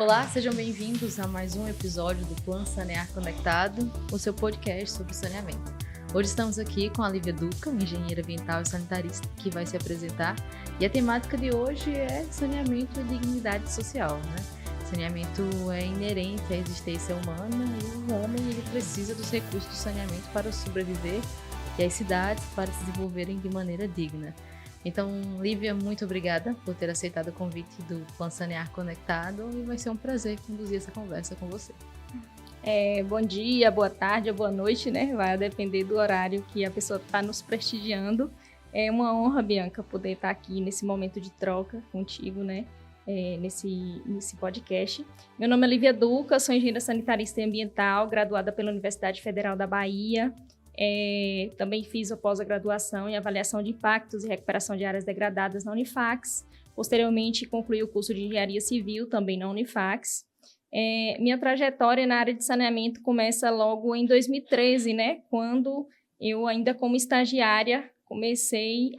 Olá, sejam bem-vindos a mais um episódio do Plano Sanear Conectado, o seu podcast sobre saneamento. Hoje estamos aqui com a Lívia Duca, engenheira ambiental e sanitarista, que vai se apresentar. E a temática de hoje é saneamento e dignidade social, né? Saneamento é inerente à existência humana e o homem ele precisa dos recursos do saneamento para sobreviver e as cidades para se desenvolverem de maneira digna. Então, Lívia, muito obrigada por ter aceitado o convite do Plano Sanear Conectado e vai ser um prazer conduzir essa conversa com você. Bom dia, boa tarde ou boa noite, né? Vai depender do horário que a pessoa está nos prestigiando. É uma honra, Bianca, poder estar aqui nesse momento de troca contigo, né? Nesse podcast. Meu nome é Lívia Duca, sou engenheira sanitarista e ambiental, graduada pela Universidade Federal da Bahia. Também fiz a pós-graduação em avaliação de impactos e recuperação de áreas degradadas na Unifax. Posteriormente, concluí o curso de engenharia civil também na Unifax. Minha trajetória na área de saneamento começa logo em 2013, né? Quando eu, ainda como estagiária, comecei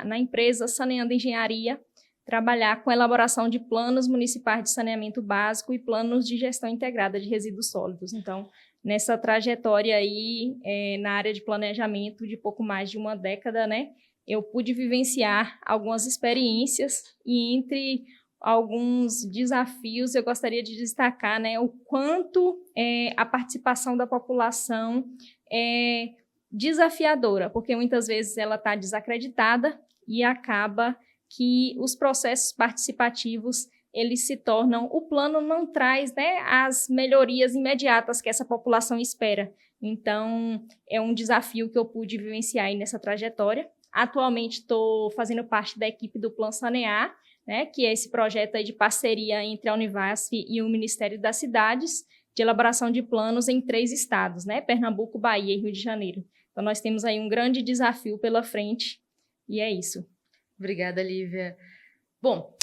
na empresa Saneando Engenharia, trabalhar com a elaboração de planos municipais de saneamento básico e planos de gestão integrada de resíduos sólidos. Então, nessa trajetória aí, na área de planejamento de pouco mais de uma década, né, eu pude vivenciar algumas experiências e entre alguns desafios eu gostaria de destacar, né, o quanto a participação da população é desafiadora, porque muitas vezes ela está desacreditada e acaba que os processos participativos eles se tornam, o plano não traz, né, as melhorias imediatas que essa população espera. Então, é um desafio que eu pude vivenciar aí nessa trajetória. Atualmente, estou fazendo parte da equipe do Plano Sanear, né, que é esse projeto aí de parceria entre a Univasf e o Ministério das Cidades, de elaboração de planos em 3 estados, né, Pernambuco, Bahia e Rio de Janeiro. Então, nós temos aí um grande desafio pela frente, e é isso. Obrigada, Lívia. Bom,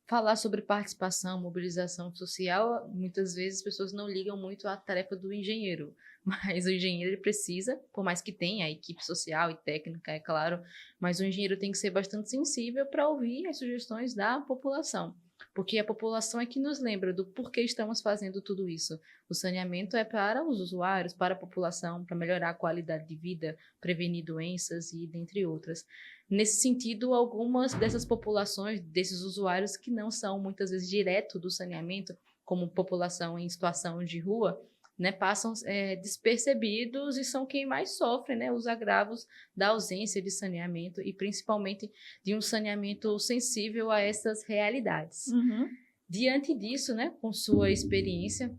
falar sobre participação, mobilização social, muitas vezes as pessoas não ligam muito à tarefa do engenheiro, mas o engenheiro ele precisa, por mais que tenha a equipe social e técnica, é claro, mas o engenheiro tem que ser bastante sensível para ouvir as sugestões da população, porque a população é que nos lembra do porquê estamos fazendo tudo isso. O saneamento é para os usuários, para a população, para melhorar a qualidade de vida, prevenir doenças e dentre outras. Nesse sentido, algumas dessas populações, desses usuários que não são muitas vezes direto do saneamento, como população em situação de rua, né, passam despercebidos e são quem mais sofre, né, os agravos da ausência de saneamento e principalmente de um saneamento sensível a essas realidades. Uhum. Diante disso, né, com sua experiência,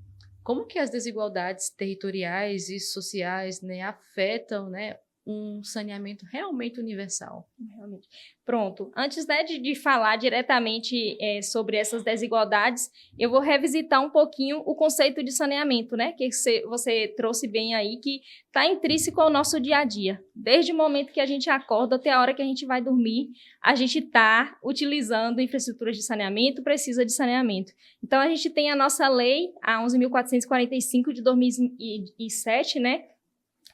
como que as desigualdades territoriais e sociais, né, afetam, né, um saneamento realmente universal? Realmente. Pronto. Antes, né, de falar diretamente sobre essas desigualdades, eu vou revisitar um pouquinho o conceito de saneamento, né? Que você trouxe bem aí, que está intrínseco ao nosso dia a dia. Desde o momento que a gente acorda até a hora que a gente vai dormir, a gente está utilizando infraestruturas de saneamento, precisa de saneamento. Então, a gente tem a nossa lei, a 11.445 de 2007, né?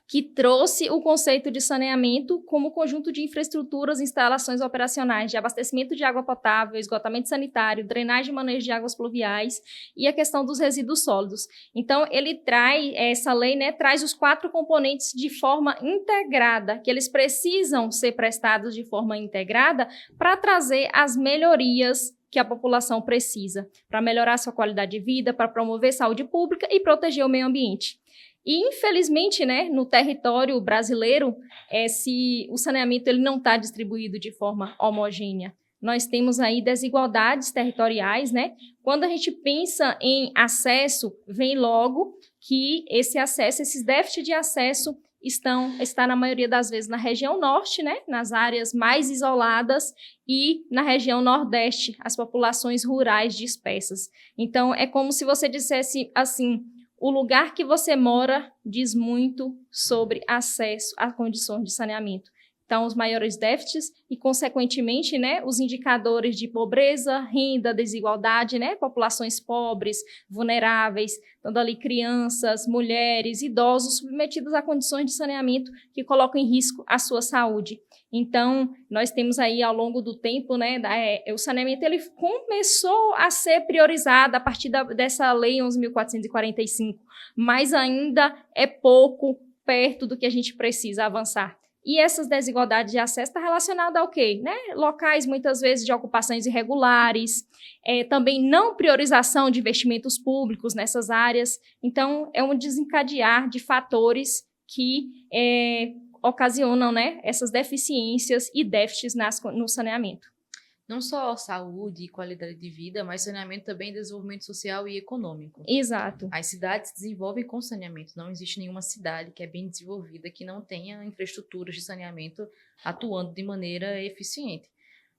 Que trouxe o conceito de saneamento como conjunto de infraestruturas e instalações operacionais de abastecimento de água potável, esgotamento sanitário, drenagem e manejo de águas pluviais e a questão dos resíduos sólidos. Então, essa lei, né, traz os 4 componentes de forma integrada, que eles precisam ser prestados de forma integrada para trazer as melhorias que a população precisa, para melhorar sua qualidade de vida, para promover saúde pública e proteger o meio ambiente. E, infelizmente, né, no território brasileiro, o saneamento ele não está distribuído de forma homogênea. Nós temos aí desigualdades territoriais, né? Quando a gente pensa em acesso, vem logo que esses déficits de acesso está na maioria das vezes na região norte, né, nas áreas mais isoladas e na região nordeste, as populações rurais dispersas. Então, é como se você dissesse assim, o lugar que você mora diz muito sobre acesso a condições de saneamento. Então, os maiores déficits e, consequentemente, né, os indicadores de pobreza, renda, desigualdade, né, populações pobres, vulneráveis, dando ali crianças, mulheres, idosos submetidos a condições de saneamento que colocam em risco a sua saúde. Então, nós temos aí, ao longo do tempo, né, o saneamento ele começou a ser priorizado a partir dessa Lei 11.445, mas ainda é pouco perto do que a gente precisa avançar. E essas desigualdades de acesso estão relacionadas ao quê? Né? Locais, muitas vezes, de ocupações irregulares, também não priorização de investimentos públicos nessas áreas. Então, é um desencadear de fatores que ocasionam, né, essas deficiências e déficits no saneamento. Não só saúde e qualidade de vida, mas saneamento também, desenvolvimento social e econômico. Exato. As cidades se desenvolvem com saneamento. Não existe nenhuma cidade que é bem desenvolvida que não tenha infraestruturas de saneamento atuando de maneira eficiente.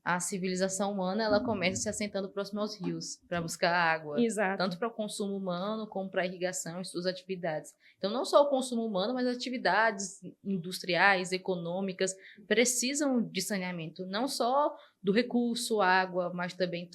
A civilização humana, ela começa se assentando próximo aos rios para buscar água. Exato. Tanto para o consumo humano como para a irrigação e suas atividades. Então, não só o consumo humano, mas atividades industriais, econômicas, precisam de saneamento. Não só do recurso água, mas também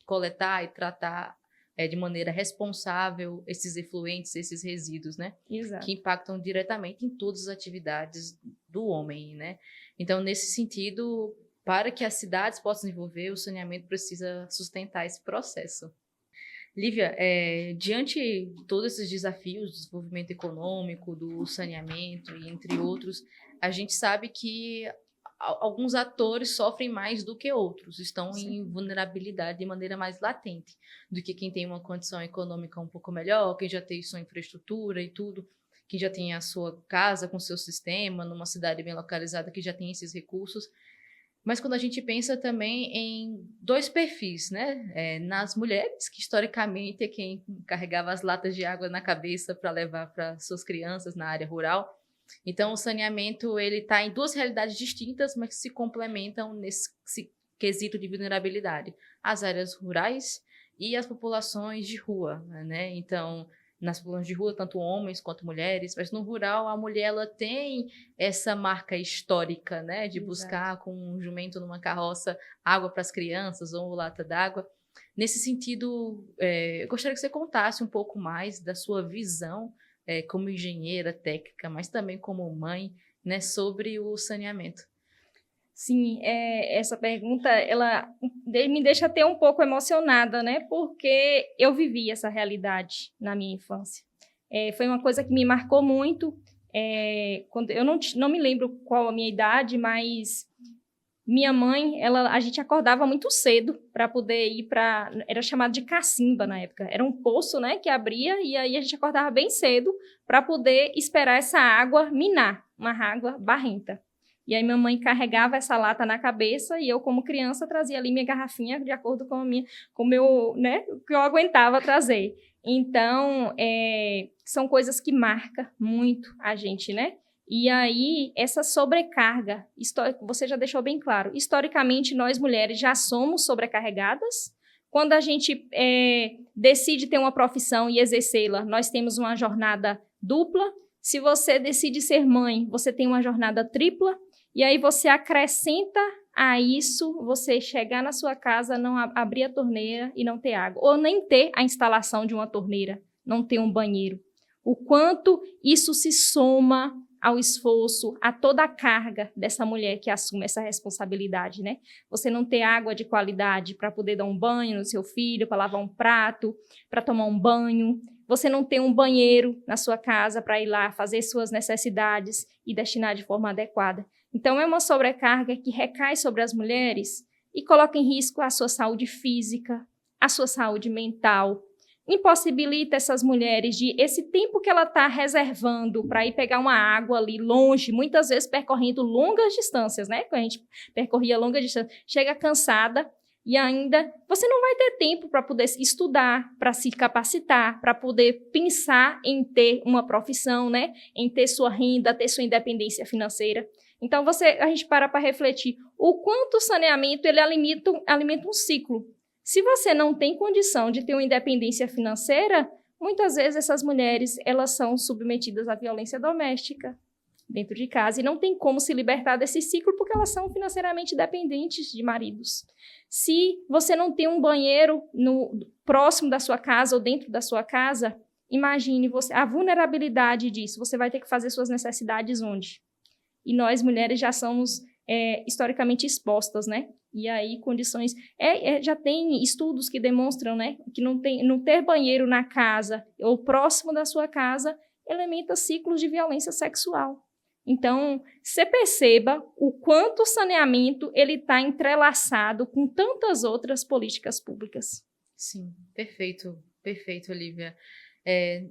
coletar e tratar de maneira responsável esses efluentes, esses resíduos, né? Exato. Que impactam diretamente em todas as atividades do homem, né? Então, nesse sentido, para que as cidades possam desenvolver, o saneamento precisa sustentar esse processo. Lívia, diante de todos esses desafios do desenvolvimento econômico, do saneamento e entre outros, a gente sabe que alguns atores sofrem mais do que outros, estão Sim. em vulnerabilidade de maneira mais latente do que quem tem uma condição econômica um pouco melhor, quem já tem sua infraestrutura e tudo, quem já tem a sua casa com seu sistema, numa cidade bem localizada que já tem esses recursos. Mas quando a gente pensa também em dois perfis, né? Nas mulheres, que historicamente é quem carregava as latas de água na cabeça para levar para suas crianças na área rural. Então, o saneamento ele está em duas realidades distintas, mas que se complementam nesse quesito de vulnerabilidade. As áreas rurais e as populações de rua, né? Então, nas populações de rua, tanto homens quanto mulheres, mas no rural a mulher ela tem essa marca histórica, né, de buscar com um jumento numa carroça água para as crianças ou lata d'água. Nesse sentido, eu gostaria que você contasse um pouco mais da sua visão como engenheira técnica, mas também como mãe, né, sobre o saneamento. Sim, essa pergunta, ela me deixa até um pouco emocionada, né? Porque eu vivi essa realidade na minha infância. Foi uma coisa que me marcou muito. Quando eu não me lembro qual a minha idade, mas minha mãe, a gente acordava muito cedo para poder ir para... Era chamado de cacimba na época. Era um poço, né, que abria e aí a gente acordava bem cedo para poder esperar essa água minar, uma água barrenta. E aí minha mãe carregava essa lata na cabeça e eu, como criança, trazia ali minha garrafinha de acordo com o meu, né, o que eu aguentava trazer. Então, são coisas que marcam muito a gente, né? E aí, essa sobrecarga, você já deixou bem claro, historicamente, nós mulheres já somos sobrecarregadas. Quando a gente decide ter uma profissão e exercê-la, nós temos uma jornada dupla. Se você decide ser mãe, você tem uma jornada tripla. E aí você acrescenta a isso, você chegar na sua casa, não abrir a torneira e não ter água. Ou nem ter a instalação de uma torneira, não ter um banheiro. O quanto isso se soma ao esforço, a toda a carga dessa mulher que assume essa responsabilidade, né? Você não ter água de qualidade para poder dar um banho no seu filho, para lavar um prato, para tomar um banho. Você não ter um banheiro na sua casa para ir lá fazer suas necessidades e destinar de forma adequada. Então, é uma sobrecarga que recai sobre as mulheres e coloca em risco a sua saúde física, a sua saúde mental, impossibilita essas mulheres de esse tempo que ela está reservando para ir pegar uma água ali longe, muitas vezes percorrendo longas distâncias, né? Quando a gente percorria longas distâncias, chega cansada e ainda você não vai ter tempo para poder estudar, para se capacitar, para poder pensar em ter uma profissão, né? Em ter sua renda, ter sua independência financeira. Então, a gente para refletir o quanto o saneamento ele alimenta um ciclo. Se você não tem condição de ter uma independência financeira, muitas vezes essas mulheres elas são submetidas à violência doméstica dentro de casa e não tem como se libertar desse ciclo porque elas são financeiramente dependentes de maridos. Se você não tem um banheiro próximo da sua casa ou dentro da sua casa, imagine a vulnerabilidade disso. Você vai ter que fazer suas necessidades onde? E nós, mulheres, já somos historicamente expostas, né? E aí, condições... já tem estudos que demonstram, né, que não ter banheiro na casa ou próximo da sua casa elementa ciclos de violência sexual. Então, você perceba o quanto o saneamento está entrelaçado com tantas outras políticas públicas. Sim, perfeito, perfeito, Olivia.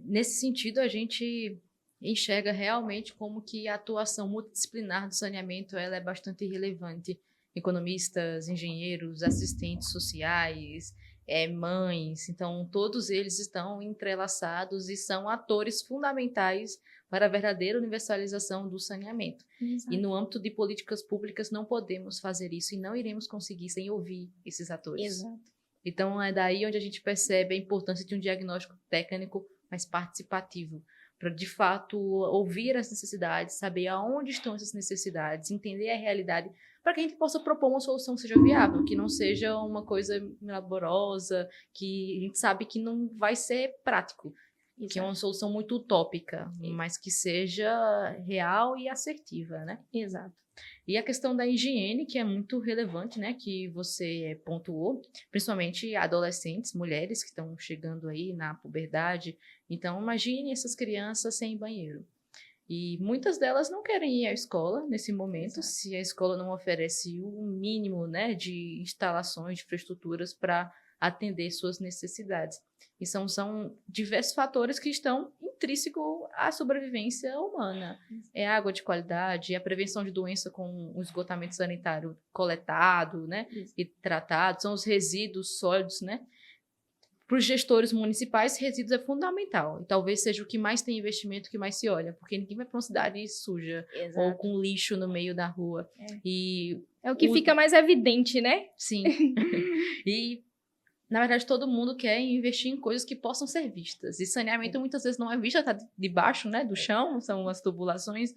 Nesse sentido, a gente enxerga realmente como que a atuação multidisciplinar do saneamento ela é bastante relevante. Economistas, engenheiros, assistentes sociais, mães, então todos eles estão entrelaçados e são atores fundamentais para a verdadeira universalização do saneamento. Exato. E no âmbito de políticas públicas não podemos fazer isso e não iremos conseguir sem ouvir esses atores. Exato. Então é daí onde a gente percebe a importância de um diagnóstico técnico mais participativo, para de fato ouvir as necessidades, saber aonde estão essas necessidades, entender a realidade, para que a gente possa propor uma solução que seja viável, que não seja uma coisa laborosa, que a gente sabe que não vai ser prático. Exato. Que é uma solução muito utópica, mas que seja real e assertiva, né? Exato. E a questão da higiene, que é muito relevante, né? Que você pontuou, principalmente adolescentes, mulheres que estão chegando aí na puberdade. Então, imagine essas crianças sem banheiro. E muitas delas não querem ir à escola nesse momento, se a escola não oferece o mínimo, né, de instalações, de infraestruturas para atender suas necessidades. E são diversos fatores que estão intrínsecos à sobrevivência humana. É a água de qualidade, a prevenção de doença com o esgotamento sanitário coletado, né, e tratado, são os resíduos sólidos, né. Para os gestores municipais, resíduos é fundamental. E talvez seja o que mais tem investimento, que mais se olha, porque ninguém vai para uma cidade suja. Exato. Ou com lixo no meio da rua. É o que fica mais evidente, né? Sim. E, na verdade, todo mundo quer investir em coisas que possam ser vistas. E saneamento muitas vezes não é vista, está debaixo, né, do chão, são as tubulações,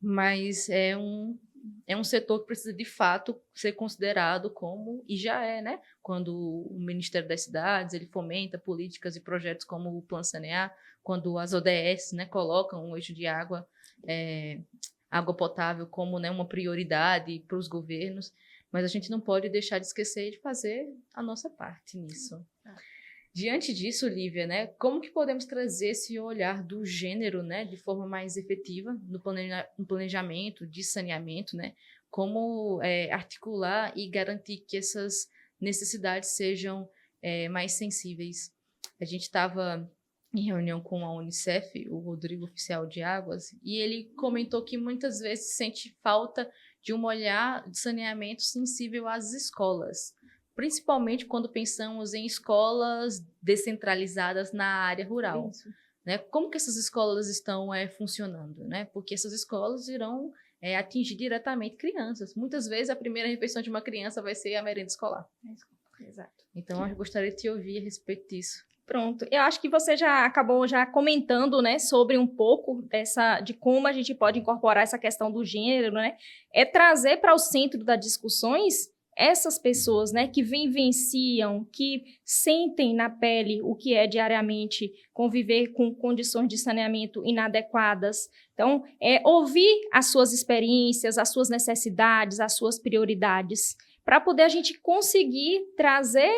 mas é um setor que precisa, de fato, ser considerado como, e já é, né? Quando o Ministério das Cidades, ele fomenta políticas e projetos como o Plano Sanear, quando as ODS, né, colocam um eixo de água potável como, né, uma prioridade para os governos, mas a gente não pode deixar de esquecer de fazer a nossa parte nisso. Diante disso, Lívia, né, como que podemos trazer esse olhar do gênero, né, de forma mais efetiva no planejamento de saneamento, né, como articular e garantir que essas necessidades sejam mais sensíveis? A gente estava em reunião com a Unicef, o Rodrigo, oficial de águas, e ele comentou que muitas vezes sente falta de um olhar de saneamento sensível às escolas, principalmente quando pensamos em escolas descentralizadas na área rural. Né? Como que essas escolas estão funcionando? Né? Porque essas escolas irão atingir diretamente crianças. Muitas vezes a primeira refeição de uma criança vai ser a merenda escolar. Exato. Então, eu gostaria de te ouvir a respeito disso. Pronto, eu acho que você já acabou comentando, né, sobre um pouco de como a gente pode incorporar essa questão do gênero, né, trazer para o centro das discussões essas pessoas, né, que vivenciam, que sentem na pele o que é diariamente conviver com condições de saneamento inadequadas. Então, ouvir as suas experiências, as suas necessidades, as suas prioridades, para poder a gente conseguir trazer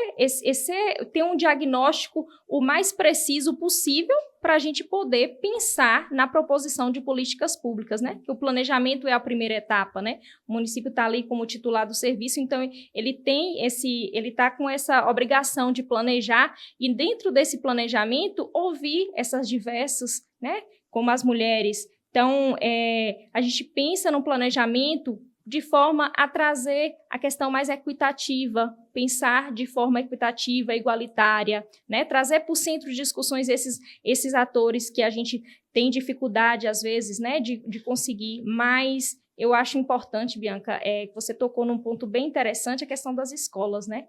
ter um diagnóstico o mais preciso possível para a gente poder pensar na proposição de políticas públicas, né? Que o planejamento é a primeira etapa, né? O município está ali como titular do serviço, então ele está com essa obrigação de planejar e dentro desse planejamento ouvir essas diversas, né? Como as mulheres. Então, a gente pensa no planejamento de forma a trazer a questão mais equitativa, pensar de forma equitativa, igualitária, né? Trazer para o centro de discussões esses atores que a gente tem dificuldade, às vezes, né, de conseguir, mas eu acho importante, Bianca, que você tocou num ponto bem interessante, a questão das escolas, né?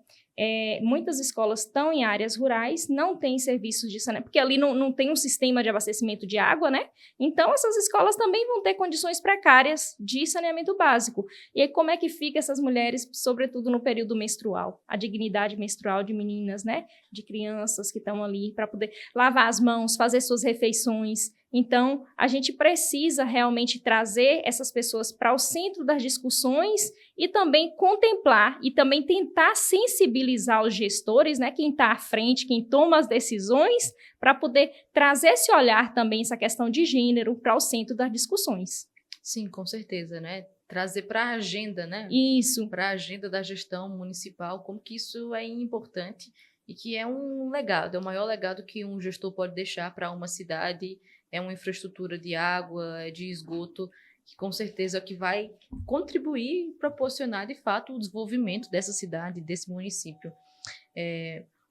Muitas escolas estão em áreas rurais, não têm serviços de saneamento, porque ali não tem um sistema de abastecimento de água, né? Então, essas escolas também vão ter condições precárias de saneamento básico. E aí, como é que fica essas mulheres, sobretudo no período menstrual? A dignidade menstrual de meninas, né? De crianças que estão ali para poder lavar as mãos, fazer suas refeições, Então, a gente precisa realmente trazer essas pessoas para o centro das discussões e também contemplar e também tentar sensibilizar os gestores, né, quem está à frente, quem toma as decisões, para poder trazer esse olhar também, essa questão de gênero, para o centro das discussões. Sim, com certeza, né? Trazer para a agenda, né? Isso. Para a agenda da gestão municipal, como que isso é importante e que é um legado, é o maior legado que um gestor pode deixar para uma cidade, é uma infraestrutura de água, de esgoto, que com certeza é o que vai contribuir e proporcionar, de fato, o desenvolvimento dessa cidade, desse município.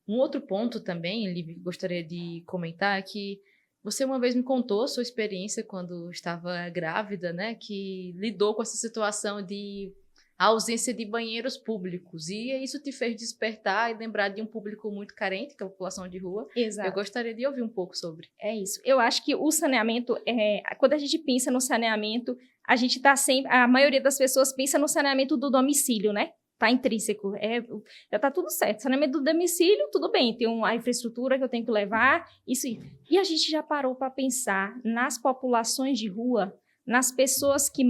Um outro ponto também, Liv, gostaria de comentar é que você uma vez me contou a sua experiência quando estava grávida, né, que lidou com essa situação de ausência de banheiros públicos, e isso te fez despertar e lembrar de um público muito carente, que é a população de rua. Exato. Eu gostaria de ouvir um pouco sobre. É isso. Eu acho que o saneamento, quando a gente pensa no saneamento, a gente está sempre, a maioria das pessoas pensa no saneamento do domicílio, né? Tá intrínseco, já tá tudo certo. Saneamento do domicílio, tudo bem, tem a infraestrutura que eu tenho que levar, isso. E a gente já parou para pensar nas populações de rua, nas pessoas que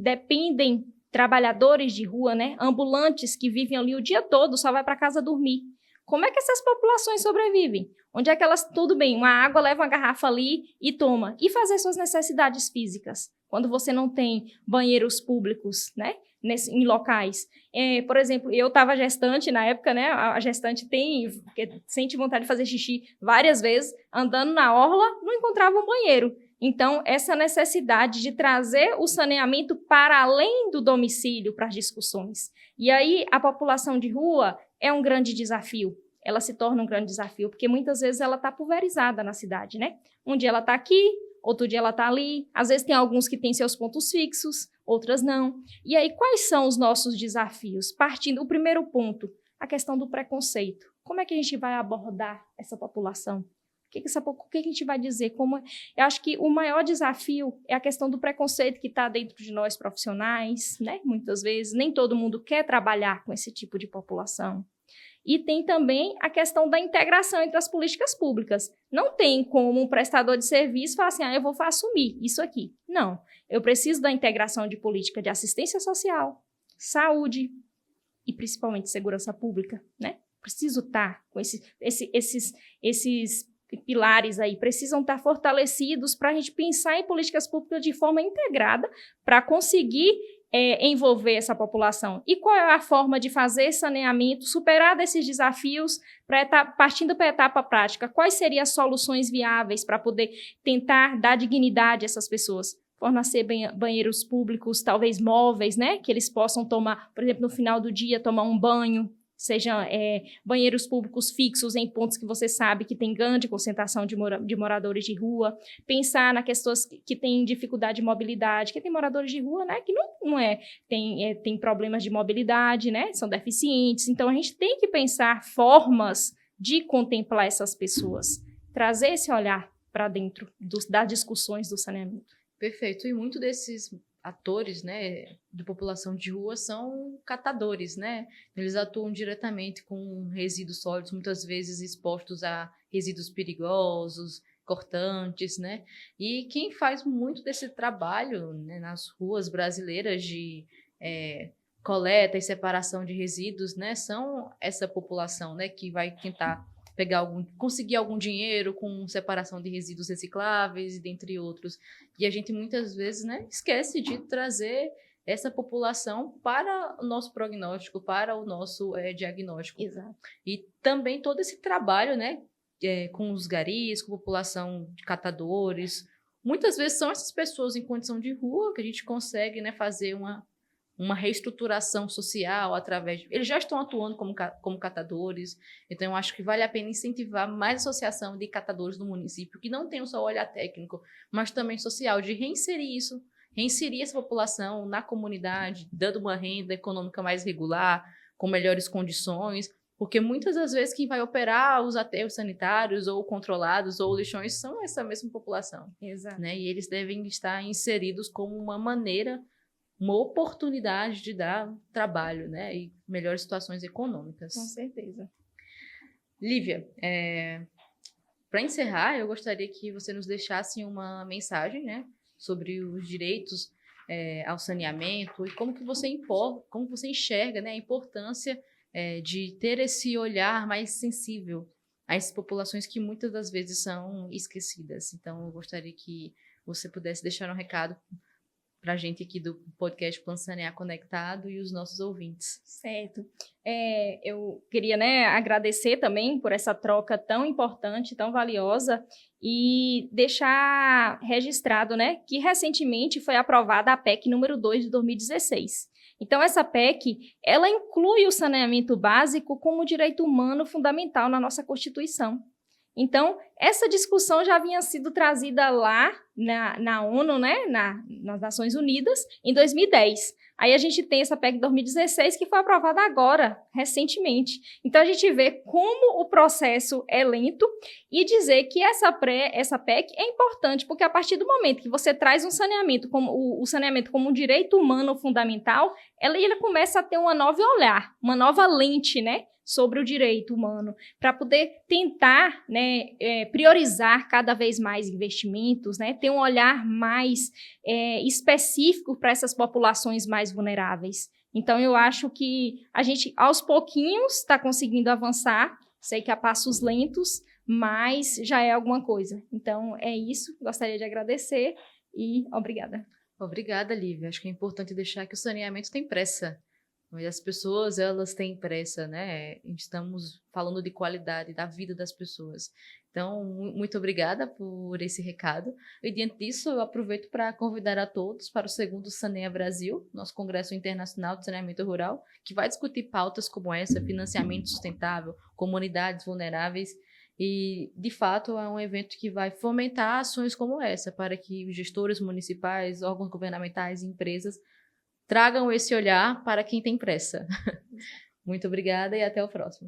dependem, trabalhadores de rua, né, ambulantes que vivem ali o dia todo, só vai para casa dormir. Como é que essas populações sobrevivem? Onde é que elas, tudo bem, uma água, leva uma garrafa ali e toma. E fazer suas necessidades físicas, quando você não tem banheiros públicos, né? Em locais. Por exemplo, eu estava gestante na época, né? A gestante sente vontade de fazer xixi várias vezes, andando na orla, não encontrava um banheiro. Então, essa necessidade de trazer o saneamento para além do domicílio para as discussões. E aí, a população de rua é um grande desafio. Ela se torna um grande desafio, porque muitas vezes ela está pulverizada na cidade, né? Um dia ela está aqui, outro dia ela está ali. Às vezes tem alguns que têm seus pontos fixos, outras não. E aí, quais são os nossos desafios? O primeiro ponto, a questão do preconceito. Como é que a gente vai abordar essa população? O que a gente vai dizer? Eu acho que o maior desafio é a questão do preconceito que está dentro de nós profissionais, né? Muitas vezes, nem todo mundo quer trabalhar com esse tipo de população. E tem também a questão da integração entre as políticas públicas. Não tem como um prestador de serviço falar assim, eu vou assumir isso aqui. Não. Eu preciso da integração de política de assistência social, saúde e principalmente segurança pública, né? Preciso estar com esses pilares aí, precisam estar fortalecidos para a gente pensar em políticas públicas de forma integrada para conseguir envolver essa população. E qual é a forma de fazer saneamento, superar desses desafios, partindo para a etapa prática? Quais seriam as soluções viáveis para poder tentar dar dignidade a essas pessoas? Fornecer banheiros públicos, talvez móveis, né? Que eles possam tomar, por exemplo, no final do dia, tomar um banho, sejam banheiros públicos fixos em pontos que você sabe que tem grande concentração de moradores de rua, pensar nas questões que têm dificuldade de mobilidade, que tem moradores de rua, né, que tem problemas de mobilidade, né, são deficientes, então a gente tem que pensar formas de contemplar essas pessoas, trazer esse olhar para dentro das discussões do saneamento. Perfeito, e muito desses atores, né, de população de rua são catadores, né? Eles atuam diretamente com resíduos sólidos, muitas vezes expostos a resíduos perigosos, cortantes, né? E quem faz muito desse trabalho, né, nas ruas brasileiras de coleta e separação de resíduos, né, são essa população, né, que vai tentar conseguir algum dinheiro com separação de resíduos recicláveis, dentre outros. E a gente muitas vezes, né, esquece de trazer essa população para o nosso prognóstico, para o nosso diagnóstico. Exato. E também todo esse trabalho, né, com os garis, com a população de catadores. Muitas vezes são essas pessoas em condição de rua que a gente consegue, né, fazer uma reestruturação social através eles já estão atuando como catadores, então eu acho que vale a pena incentivar mais associação de catadores no município, que não tenham só olhar técnico, mas também social, de reinserir essa população na comunidade, dando uma renda econômica mais regular, com melhores condições, porque muitas das vezes quem vai operar os aterros sanitários ou controlados ou lixões são essa mesma população. Exato. Né? E eles devem estar inseridos como uma oportunidade de dar trabalho, né, e melhores situações econômicas. Com certeza. Lívia, Para encerrar, eu gostaria que você nos deixasse uma mensagem, né, sobre os direitos ao saneamento e como você enxerga, né, a importância de ter esse olhar mais sensível a essas populações que muitas das vezes são esquecidas. Então, eu gostaria que você pudesse deixar um recado para a gente aqui do podcast Plano Sanear Conectado e os nossos ouvintes. Certo. Eu queria, né, agradecer também por essa troca tão importante, tão valiosa, e deixar registrado, né, que recentemente foi aprovada a PEC número 2 de 2016. Então, essa PEC, ela inclui o saneamento básico como direito humano fundamental na nossa Constituição. Então, essa discussão já havia sido trazida lá na ONU, né, nas Nações Unidas, em 2010. Aí a gente tem essa PEC de 2016, que foi aprovada agora, recentemente. Então, a gente vê como o processo é lento e dizer que essa PEC é importante, porque a partir do momento que você traz um saneamento o saneamento como um direito humano fundamental, ele começa a ter um novo olhar, uma nova lente, né, sobre o direito humano, para poder tentar, né, priorizar cada vez mais investimentos, né, ter um olhar mais específico para essas populações mais vulneráveis. Então, eu acho que a gente, aos pouquinhos, está conseguindo avançar, sei que a passos lentos, mas já é alguma coisa. Então, é isso, gostaria de agradecer e obrigada. Obrigada, Lívia. Acho que é importante deixar que o saneamento tem pressa. Mas as pessoas, elas têm pressa, né? Estamos falando de qualidade da vida das pessoas. Então, muito obrigada por esse recado. E diante disso, eu aproveito para convidar a todos para o segundo Saneia Brasil, nosso Congresso Internacional de Saneamento Rural, que vai discutir pautas como essa, financiamento sustentável, comunidades vulneráveis. E, de fato, é um evento que vai fomentar ações como essa, para que os gestores municipais, órgãos governamentais e empresas tragam esse olhar para quem tem pressa. Muito obrigada e até o próximo.